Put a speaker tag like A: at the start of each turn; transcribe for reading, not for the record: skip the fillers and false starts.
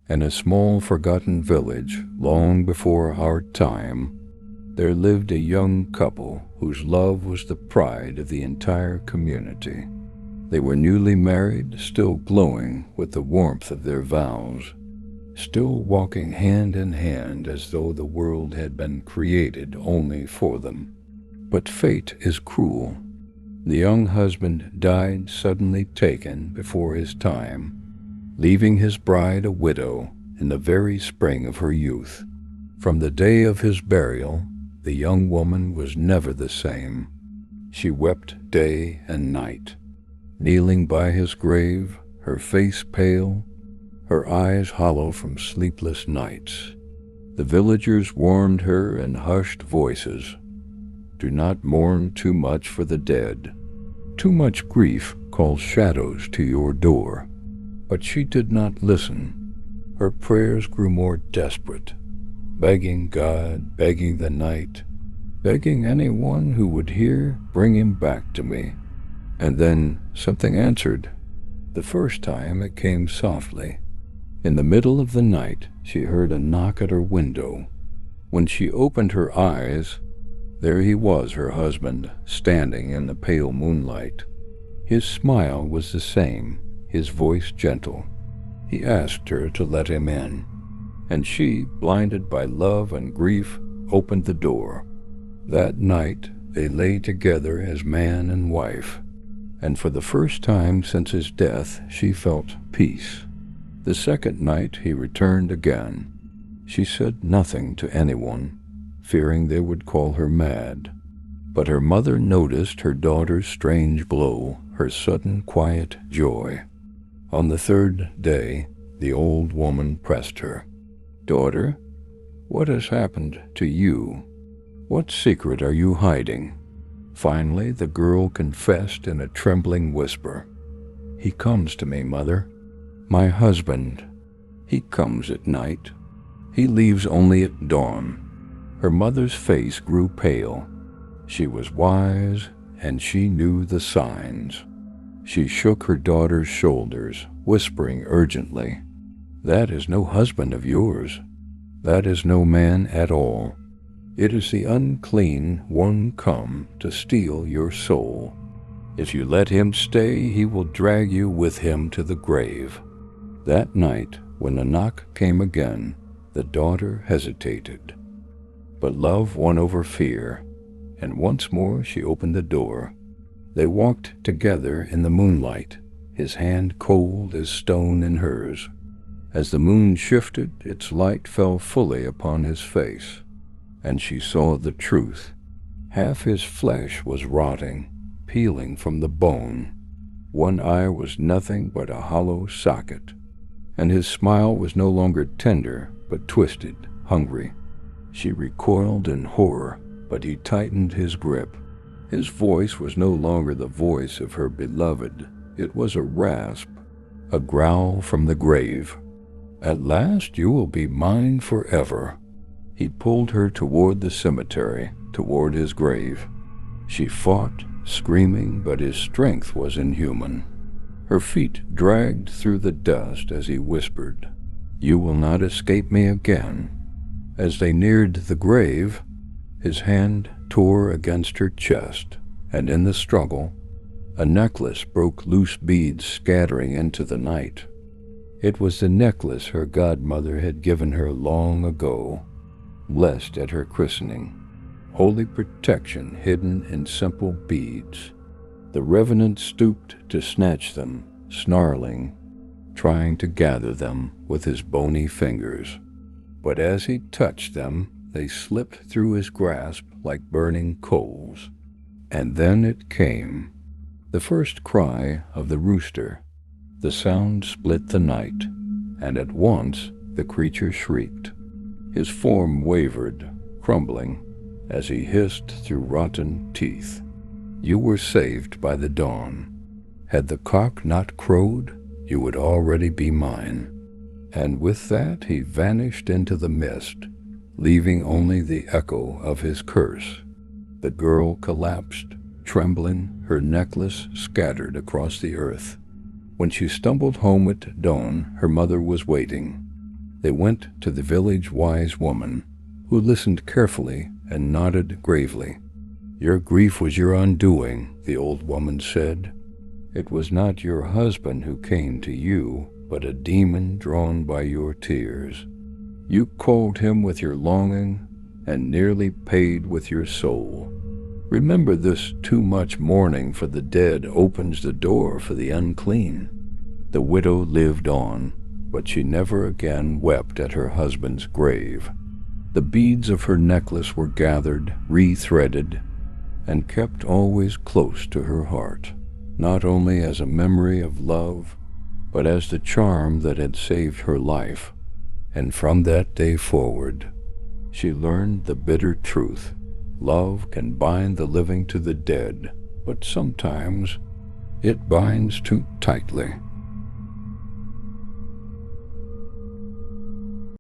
A: In a small forgotten village long before our time, there lived a young couple whose love was the pride of the entire community. They were newly married, still glowing with the warmth of their vows, still walking hand in hand as though the world had been created only for them. But fate is cruel. The young husband died suddenly taken before his time, leaving his bride a widow in the very spring of her youth. From the day of his burial, the young woman was never the same. She wept day and night, kneeling by his grave, her face pale, her eyes hollow from sleepless nights. The villagers warned her in hushed voices, "Do not mourn too much for the dead. Too much grief calls shadows to your door." But she did not listen. Her prayers grew more desperate, begging God, begging the night, begging anyone who would hear, bring him back to me. And then something answered. The first time it came softly. In the middle of the night, she heard a knock at her window. When she opened her eyes, there he was, her husband, standing in the pale moonlight. His smile was the same, his voice gentle. He asked her to let him in, and she, blinded by love and grief, opened the door. That night they lay together as man and wife, and for the first time since his death she felt peace. The second night he returned again. She said nothing to anyone, fearing they would call her mad. But her mother noticed her daughter's strange glow, her sudden quiet joy. On the third day, the old woman pressed her. "Daughter, what has happened to you? What secret are you hiding?" Finally, the girl confessed in a trembling whisper. "He comes to me, Mother. My husband. He comes at night. He leaves only at dawn." Her mother's face grew pale. She was wise, and she knew the signs. She shook her daughter's shoulders, whispering urgently, "That is no husband of yours. That is no man at all. It is the unclean one come to steal your soul. If you let him stay, he will drag you with him to the grave." That night, when the knock came again, the daughter hesitated. But love won over fear, and once more she opened the door. They walked together in the moonlight, his hand cold as stone in hers. As the moon shifted, its light fell fully upon his face, and she saw the truth. Half his flesh was rotting, peeling from the bone. One eye was nothing but a hollow socket, and his smile was no longer tender, but twisted, hungry. She recoiled in horror, but he tightened his grip. His voice was no longer the voice of her beloved. It was a rasp, a growl from the grave. "At last you will be mine forever." He pulled her toward the cemetery, toward his grave. She fought, screaming, but his strength was inhuman. Her feet dragged through the dust as he whispered, "You will not escape me again." As they neared the grave, his hand tore against her chest, and in the struggle, a necklace broke loose beads scattering into the night. It was the necklace her godmother had given her long ago, blessed at her christening, holy protection hidden in simple beads. The revenant stooped to snatch them, snarling, trying to gather them with his bony fingers. But as he touched them, they slipped through his grasp like burning coals. And then it came, the first cry of the rooster. The sound split the night, and at once the creature shrieked. His form wavered, crumbling, as he hissed through rotten teeth. You were saved by the dawn. Had the cock not crowed, you would already be mine. And with that he vanished into the mist, leaving only the echo of his curse. The girl collapsed, trembling, her necklace scattered across the earth. When she stumbled home at dawn, her mother was waiting. They went to the village wise woman, who listened carefully and nodded gravely. "Your grief was your undoing," the old woman said. "It was not your husband who came to you, but a demon drawn by your tears. You called him with your longing and nearly paid with your soul. Remember this: too much mourning for the dead opens the door for the unclean." The widow lived on, but she never again wept at her husband's grave. The beads of her necklace were gathered, re-threaded, and kept always close to her heart, not only as a memory of love, but as the charm that had saved her life. And from that day forward, she learned the bitter truth: love can bind the living to the dead, but sometimes it binds too tightly.